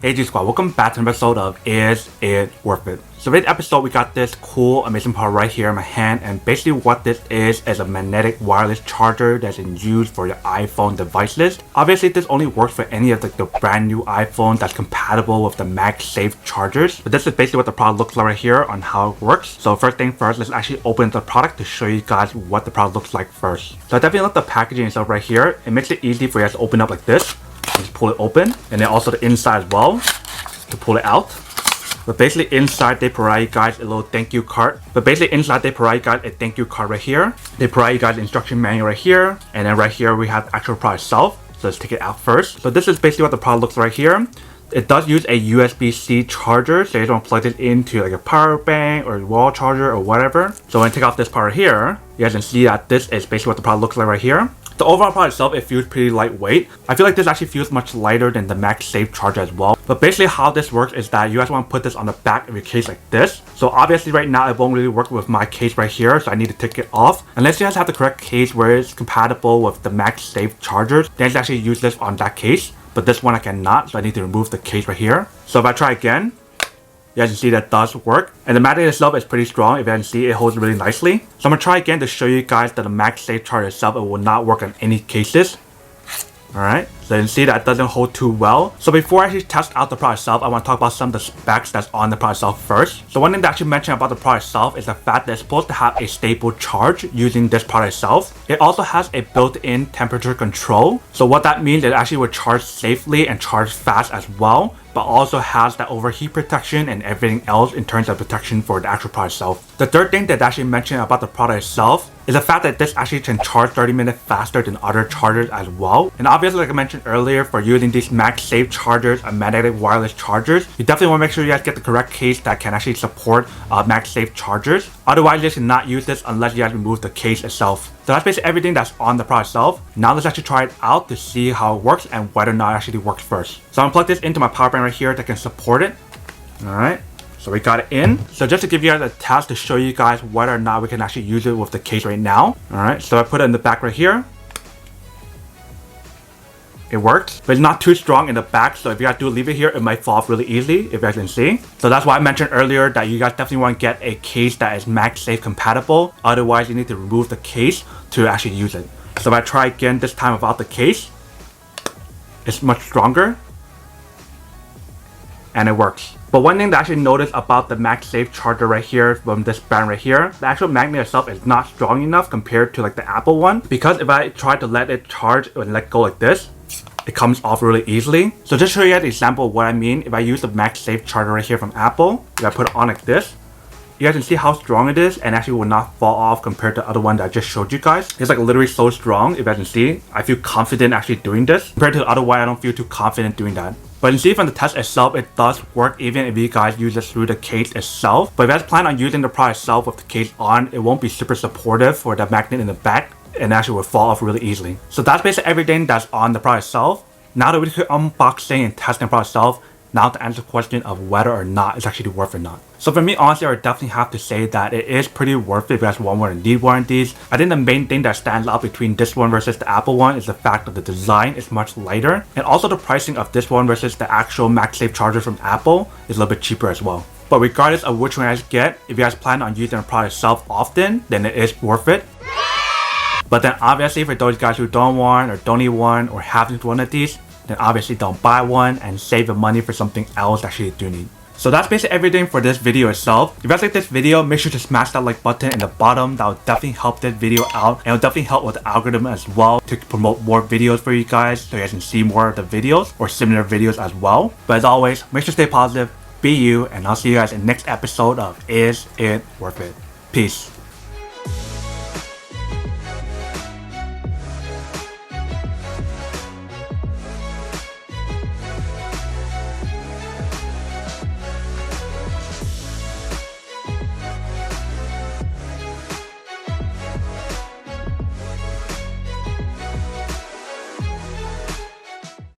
Hey G Squad, welcome back to an episode of Is It Worth It? So in this episode we got this cool amazing part right here in my hand, and basically what this is a magnetic wireless charger that's in use for your iPhone devices. Obviously this only works for any of the brand new iPhones that's compatible with the MagSafe chargers. But this is basically what the product looks like right here on how it works. So first thing first, let's actually open the product to show you guys what the product looks like first. So I definitely love the packaging itself right here. It makes it easy for you guys to open up like this. Just pull it open, and then also the inside as well to pull it out. But basically inside they provide you guys a little thank you card. Right here. They provide you guys the instruction manual right here, and then right here we have the actual product itself. So let's take it out first. So this is basically what the product looks like right here. It does use a USB-C charger, so you don't plug it into like a power bank or a wall charger or whatever. So when I take off this part right here, you guys can see that this is basically what the product looks like right here. The overall product itself, it feels pretty lightweight. I feel like this actually feels much lighter than the MagSafe charger as well. But basically how this works is that you guys want to put this on the back of your case like this. So obviously right now it won't really work with my case right here, so I need to take it off. Unless you guys have the correct case where it's compatible with the MagSafe chargers, then you can actually use this on that case. But this one I cannot, so I need to remove the case right here. So if I try again, you guys can see that does work. And the magnet itself is pretty strong. If you can see, it holds really nicely. So I'm going to try again to show you guys that the MagSafe charger itself, it will not work on any cases. Alright, so you can see that it doesn't hold too well. So before I actually test out the product itself, I want to talk about some of the specs that's on the product itself first. So one thing that I should mention about the product itself is the fact that it's supposed to have a stable charge using this product itself. It also has a built-in temperature control. So what that means is it actually will charge safely and charge fast as well, but also has that overheat protection and everything else in terms of protection for the actual product itself. The third thing that I actually mentioned about the product itself is the fact that this actually can charge 30 minutes faster than other chargers as well. And obviously, like I mentioned earlier, for using these MagSafe chargers and magnetic wireless chargers, you definitely want to make sure you guys get the correct case that can actually support MagSafe chargers. Otherwise, you should not use this unless you guys remove the case itself. So that's basically everything that's on the product itself. Now let's actually try it out to see how it works and whether or not it actually works first. So I'm gonna plug this into my power bank right here that can support it. Alright, so we got it in. So just to give you guys a test to show you guys whether or not we can actually use it with the case right now. Alright, so I put it in the back right here. It works, but it's not too strong in the back, so if you guys do leave it here, it might fall off really easily, if you guys can see. So that's why I mentioned earlier that you guys definitely want to get a case that is MagSafe compatible. Otherwise, you need to remove the case to actually use it. So if I try again this time without the case, it's much stronger, and it works. But one thing that I actually noticed about the MagSafe charger right here from this brand right here, the actual magnet itself is not strong enough compared to like the Apple one. Because if I try to let it charge and let go like this, it comes off really easily. So just to show you guys an example of what I mean, if I use the MagSafe charger right here from Apple, if I put it on like this, you guys can see how strong it is and actually will not fall off compared to the other one that I just showed you guys. It's like literally so strong. If you guys can see, I feel confident actually doing this. Compared to the other one, I don't feel too confident doing that. But you can see from the test itself, it does work even if you guys use this through the case itself. But if you guys plan on using the product itself with the case on, it won't be super supportive for the magnet in the back, and actually will fall off really easily. So that's basically everything that's on the product itself. Now that we could unboxing and testing the product itself, now to answer the question of whether or not it's actually worth it or not. So for me, honestly, I would definitely have to say that it is pretty worth it if you guys want one or need one of these. I think the main thing that stands out between this one versus the Apple one is the fact that the design is much lighter, and also the pricing of this one versus the actual MagSafe charger from Apple is a little bit cheaper as well. But regardless of which one you guys get, if you guys plan on using the product itself often, then it is worth it. But then obviously for those guys who don't want or don't need one or haven't one of these, then obviously don't buy one and save the money for something else that you do need. So that's basically everything for this video itself. If you guys like this video, make sure to smash that like button in the bottom. That will definitely help this video out, and it will definitely help with the algorithm as well to promote more videos for you guys so you guys can see more of the videos or similar videos as well. But as always, make sure to stay positive, be you, and I'll see you guys in the next episode of Is It Worth It? Peace.